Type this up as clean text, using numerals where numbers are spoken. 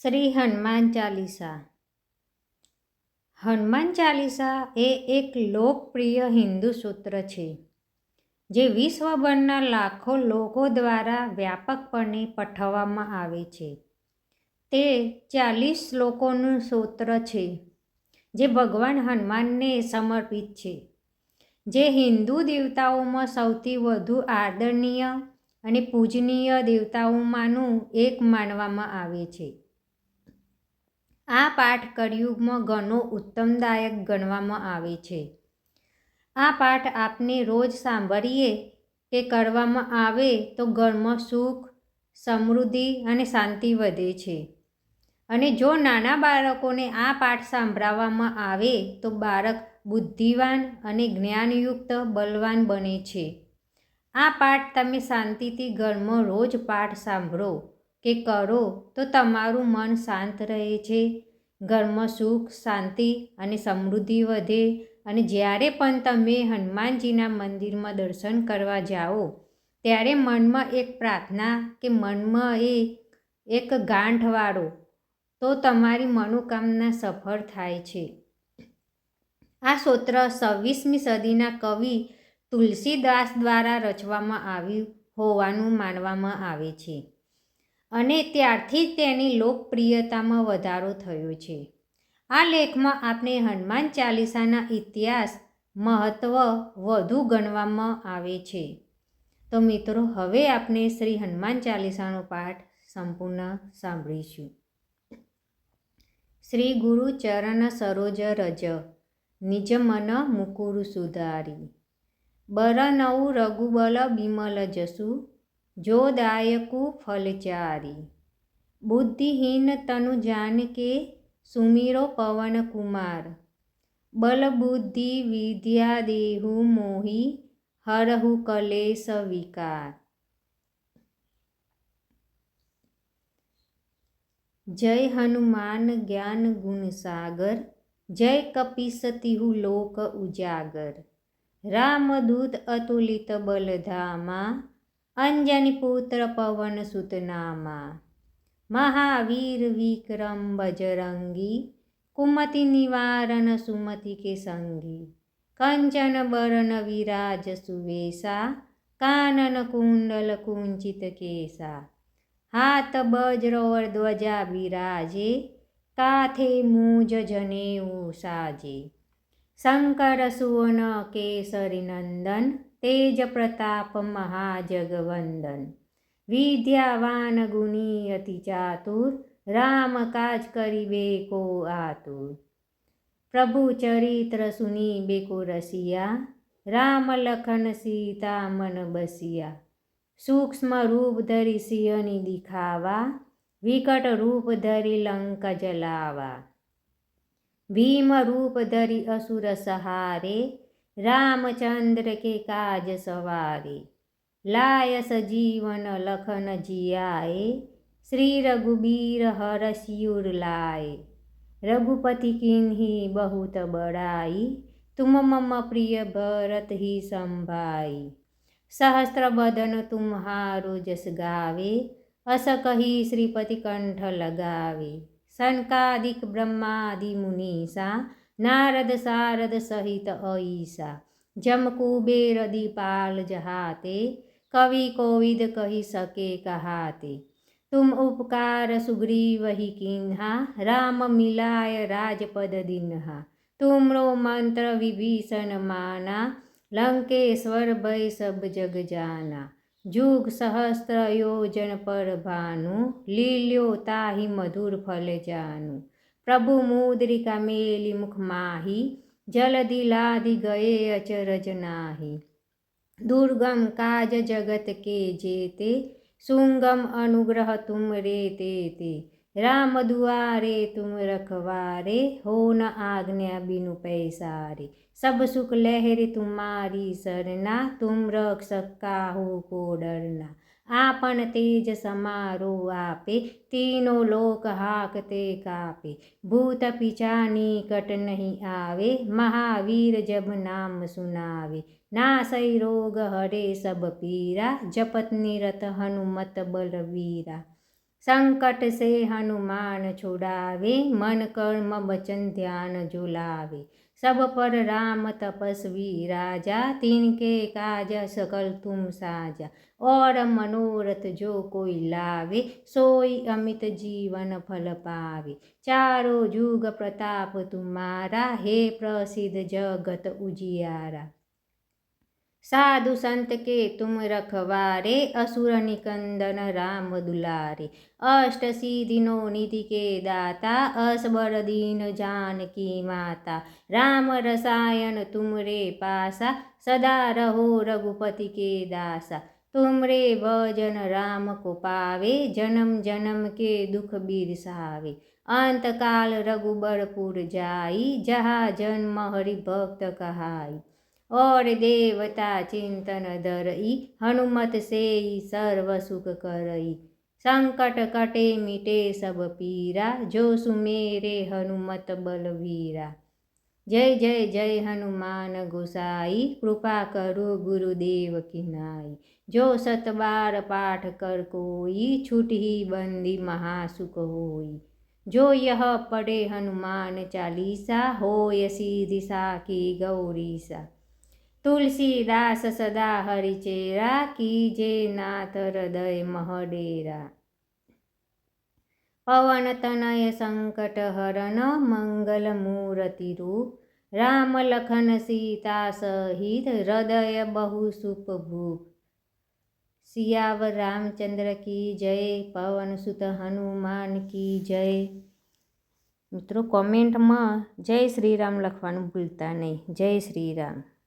શ્રી હનુમાન ચાલીસા. હનુમાન ચાલીસા એ એક લોકપ્રિય હિન્દુ સૂત્ર છે જે વિશ્વભરના લાખો લોકો દ્વારા વ્યાપકપણે પઠવવામાં આવે છે. તે 40 શ્લોકોનું સૂત્ર છે જે ભગવાન હનુમાનને સમર્પિત છે, જે હિન્દુ દેવતાઓમાં સૌથી વધુ આદરણીય અને પૂજનીય દેવતાઓમાંનું એક માનવામાં આવે છે. આ પાઠ કળિયુગમાં ઘણો ઉત્તમદાયક ગણવામાં આવે છે. આ પાઠ આપને રોજ સાંભળીએ કે કરવામાં આવે તો ઘરમાં સુખ, સમૃદ્ધિ અને શાંતિ વધે છે. અને જો નાના બાળકોને આ પાઠ સંભળાવવામાં આવે તો બાળક બુદ્ધિવાન અને જ્ઞાનયુક્ત બલવાન બને છે. આ પાઠ તમે શાંતિથી ઘરમાં રોજ પાઠ સાંભળો કે કરો તો તમારું મન શાંત રહે છે, ઘરમાં સુખ, શાંતિ અને સમૃદ્ધિ વધે. અને જ્યારે પણ તમે હનુમાનજીના મંદિરમાં દર્શન કરવા જાઓ ત્યારે મનમાં એક પ્રાર્થના કે મનમાં એક ગાંઠ વાળો તો તમારી મનોકામના સફળ થાય છે. આ સૂત્ર 26મી સદીના કવિ તુલસીદાસ દ્વારા રચવામાં આવ્યું હોવાનું માનવામાં આવે છે અને ત્યારથી જ તેની લોકપ્રિયતામાં વધારો થયો છે. આ લેખમાં આપણે હનુમાન ચાલીસાના ઇતિહાસ, મહત્વ વધુ ગણવામાં આવે છે. તો મિત્રો, હવે આપણે શ્રી હનુમાન ચાલીસાનો પાઠ સંપૂર્ણ સાંભળીશું. શ્રી ગુરુ ચરણ સરોજ રજ, નિજ મન મુકુર સુધારી. બરનઉ રઘુબલ બિમલ જસુ, જો દાયકુ ફલચારી. બુદ્ધિહીન તनु જાનકે, સુમિરો પવન કુમાર. બલ બુદ્ધિ વિદ્યા દેહુ મોહી, હરહુ કલેશ વિકાર. જય હનુમાન જ્ઞાન ગુણ સાગર, જય કપીસ તિહુ લોક ઉજાગર. રામદૂત અતુલિત બલધામા, અંજની પુત્ર પવન સુત નામા. મહાવીર વિક્રમ બજરંગી, કુમતિ નિવારણ સુમતિ કે સંગી. કંચન બરન વિરાજ સુવેશા, કાનન કુંડલ કુંચિત કેસા. હાથ વજ્ર और ध्वजा बिराजे, काथे मूज जनेऊ साजे. शंकर सुवन केसरी नंदन, तेज प्रताप महाजगवंदन. विद्यावान गुणी अति चातुर, राम काज करिबे को आतुर. प्रभु चरित्र सुनिबे को रसिया, राम लखन सीता मन बसिया. सूक्ष्म रूप धरि सियनि दिखावा, विकट रूप धरि लंका जलावा. भीम रूप धरि असुर सहारे, रामचंद्र के काज सवारे. लाय सजीवन लखन जियाए, श्री रघुबीर हरषियुर लाए. रघुपति किन्ही बहुत बड़ाई, तुम मम प्रिय भरत ही संभाई. सहस्त्र बदन तुम्हारो जस गावे, अस कही श्रीपति कंठ लगावे. सनकादिक ब्रह्मादि मुनीसा, नारद सारद सहित ऐसा. जम कुबेर दीपाल जहाते, कवि कोविद कही सके कहाते. तुम उपकार सुग्रीव ही कीन्हा, राम मिलाय राजपद दीन्हा. तुमरो मंत्र विभीषण माना, लंकेश्वर भय सब जग जाना. जुग सहस्त्र योजन पर भानु, लील्यो ताहि मधुर फल जानु. प्रभु मुद्रिका मेली मुख माही, जलधि लाधि गए अचरज नाही. दुर्गम काज जगत के जेते, सुगम अनुग्रह तुम रे तेते. राम दुआरे तुम रखवारे, हो न आज्ञा बिनु पैसारे. सब सुख लहरी तुम्हारी सरना, तुम रक्षक काहू को डरना. आपन तेज समारो आपे, तीनों लोक हाकते कापे. भूत पिचानी कट नहीं आवे, महावीर जब नाम सुनावे. नासै रोग हरे सब पीरा, जपत निरत हनुमत बलवीरा. संकट से हनुमान छुड़ावे, मन कर्म वचन ध्यान झुलावे। सब पर राम तपस्वी राजा, तिनके काज सकल तुम साजा। और मनोरथ जो कोई लावे, सोई अमित जीवन फल पावे। चारों जुग प्रताप तुम्हारा, हे प्रसिद्ध जगत उजियारा। साधु संत के तुम रखवारे, असुर निकंदन राम दुलारे। अष्ट सिद्धिनो निधि के दाता, असबर दीन जानकी माता। राम रसायन तुमरे पासा, सदा रहो रघुपति के दासा। तुमरे भजन राम को पावे, जन्म जन्म के दुख बिरसावे। अंत काल रघुबरपुर जाई, जहाँ जन्म हरि भक्त कहाई। और देवता चिंतन धरई, हनुमत सेई सर्व सुख करई। संकट कटे मिटे सब पीरा, जो सुमेरे हनुमत बलवीरा। जय जय जय हनुमान गोसाई, कृपा करो गुरुदेव की नाई। जो 7 बार पाठ कर कोई, छूट ही बंदी महासुख होई। जो यह पढ़े हनुमान चालीसा, होय सिद्धि साखी गौरीसा। तुलसीदास सदा हरिचेरा, कीजे नाथ हृदय महडेरा। पवन तनय संकट हरन, मंगल मूर्ति रूप। राम लखन सीता सहित, हृदय बहु सुखभूप। सियावर रामचंद्र की जय, पवन सुत हनुमान की जय। મિત્રો કોમેન્ટમાં જય શ્રી રામ લખવાનું ભૂલતા નહીં. જય શ્રી રામ.